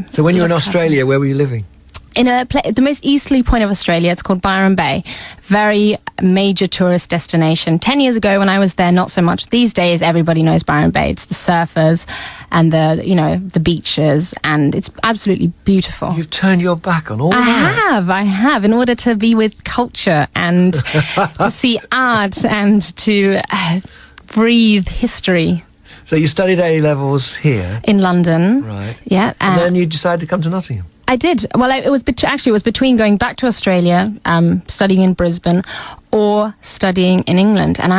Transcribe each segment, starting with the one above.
So when you were in Australia, where were you living? In the most easterly point of Australia. It's called Byron Bay. Very major tourist destination. 10 years ago when I was there, not so much. These days, everybody knows Byron Bay. It's the surfers and the beaches, and it's absolutely beautiful. You've turned your back on all that. I have, in order to be with culture and to see art and to breathe history. So you studied A-levels here? In London. Right. Yeah. And then you decided to come to Nottingham? I did. Well, it was between going back to Australia, studying in Brisbane, or studying in England. And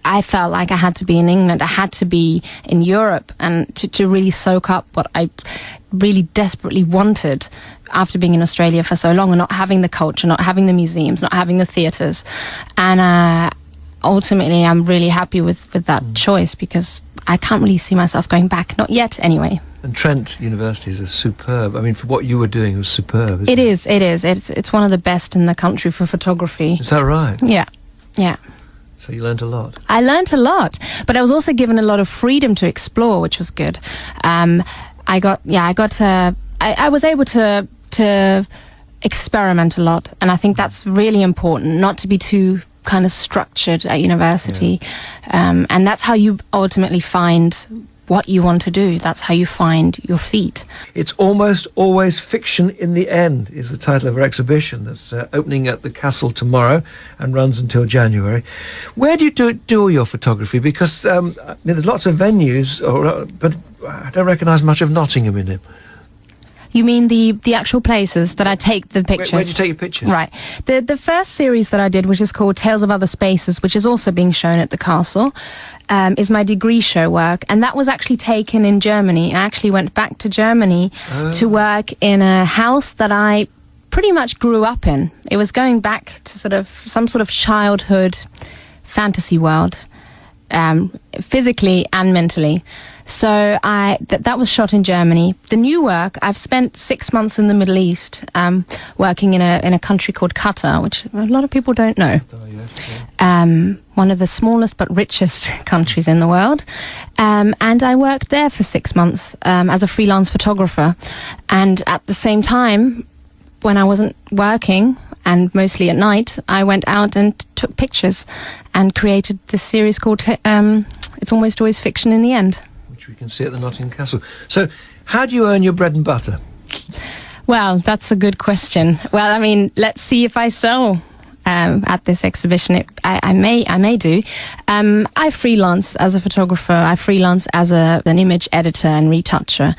I felt like I had to be in England. I had to be in Europe, and to really soak up what I really desperately wanted after being in Australia for so long and not having the culture, not having the museums, not having the theatres. And ultimately, I'm really happy with that choice, because I can't really see myself going back. Not yet, anyway. And Trent University is superb. I mean, for what you were doing, it was superb, isn't it? It is. It's one of the best in the country for photography. Is that right? Yeah. So you learned a lot? I learned a lot, but I was also given a lot of freedom to explore, which was good. I was able to experiment a lot, and I think that's really important, not to be too kind of structured at university. Yeah. And that's how you ultimately find what you want to do. That's how you find your feet. It's Almost Always Fiction in the End is the title of our exhibition that's opening at the Castle tomorrow and runs until January. Where do you do all your photography? Because there's lots of venues, but I don't recognise much of Nottingham in it. You mean the actual places that I take the pictures? Where do you take your pictures? Right. The first series that I did, which is called Tales of Other Spaces, which is also being shown at the Castle, is my degree show work. And that was actually taken in Germany. I actually went back to Germany to work in a house that I pretty much grew up in. It was going back to some sort of childhood fantasy world, physically and mentally. So that was shot in Germany. The new work, I've spent 6 months in the Middle East, working in a country called Qatar, which a lot of people don't know. One of the smallest but richest countries in the world. And I worked there for 6 months as a freelance photographer. And at the same time, when I wasn't working, and mostly at night, I went out and took pictures and created this series called It's Almost Always Fiction in the End. We can see at the Nottingham Castle. So, how do you earn your bread and butter? Well, that's a good question. Well, I mean, let's see if I sell at this exhibition. I may do. I freelance as a photographer. I freelance as an image editor and retoucher.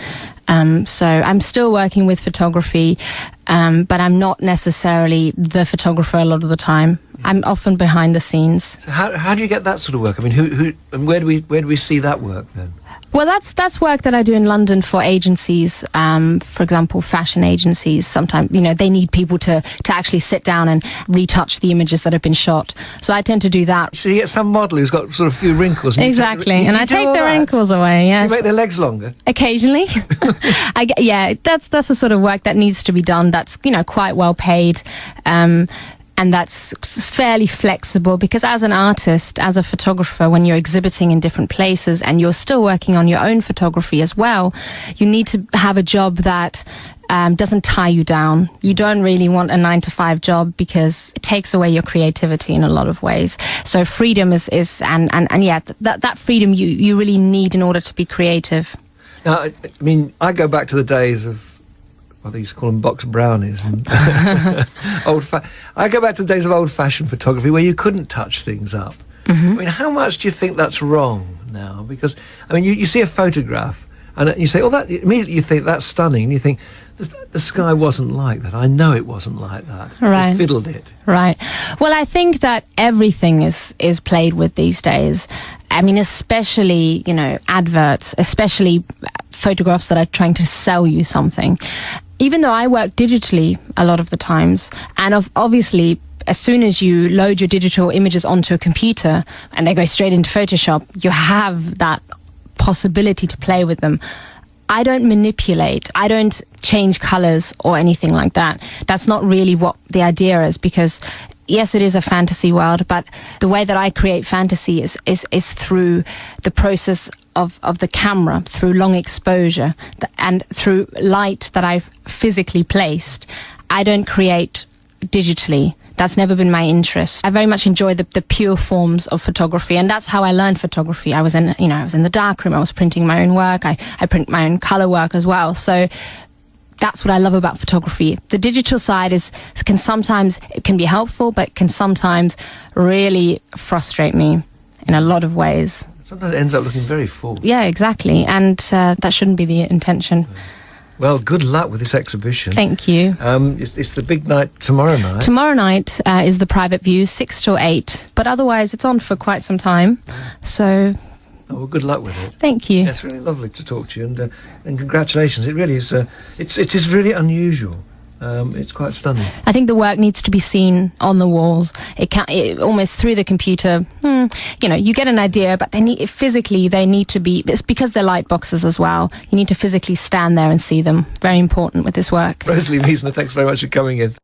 So I'm still working with photography, but I'm not necessarily the photographer a lot of the time. I'm often behind the scenes. So how do you get that sort of work? I mean, who and where do we see that work then? Well, that's work that I do in London for agencies, for example, fashion agencies. Sometimes, they need people to actually sit down and retouch the images that have been shot. So I tend to do that. So you get some model who's got sort of a few wrinkles. And exactly, and I take the wrinkles away, yes. You make their legs longer? Occasionally. That's the sort of work that needs to be done. That's, quite well paid. And that's fairly flexible, because as an artist, as a photographer, when you're exhibiting in different places and you're still working on your own photography as well, you need to have a job that doesn't tie you down. You don't really want a 9-to-5 job, because it takes away your creativity in a lot of ways. So freedom is that freedom you really need in order to be creative. Now, I mean, I go back to the days of, they used to call them box brownies. And I go back to the days of old-fashioned photography where you couldn't touch things up. Mm-hmm. I mean, how much do you think that's wrong now? Because, I mean, you see a photograph and you say, that immediately you think that's stunning, and you think, the sky wasn't like that. I know it wasn't like that. Right. They fiddled it. Right. Well, I think that everything is played with these days. I mean, especially, adverts, especially photographs that are trying to sell you something. Even though I work digitally a lot of the times, and obviously, as soon as you load your digital images onto a computer and they go straight into Photoshop, you have that possibility to play with them. I don't manipulate. I don't change colors or anything like that. That's not really what the idea is, because yes, it is a fantasy world, but the way that I create fantasy is through the process of the camera through long exposure and through light that I've physically placed. I don't create digitally. That's never been my interest. I very much enjoy the pure forms of photography, and that's how I learned photography. I was in the darkroom. I was printing my own work. I print my own color work as well. So that's what I love about photography. The digital side can be helpful, but can sometimes really frustrate me in a lot of ways. Sometimes it ends up looking very full. Yeah, exactly, and that shouldn't be the intention. Well, good luck with this exhibition. Thank you. It's the big night tomorrow night. Tomorrow night is the private view, 6 till 8. But otherwise, it's on for quite some time. So, well, good luck with it. Thank you. Yeah, it's really lovely to talk to you, and congratulations. It really is. It is really unusual. It's quite stunning. I think the work needs to be seen on the walls. It almost through the computer. You get an idea, but they need to be. It's because they're light boxes as well. You need to physically stand there and see them. Very important with this work. Rosalie Wiesner, thanks very much for coming in.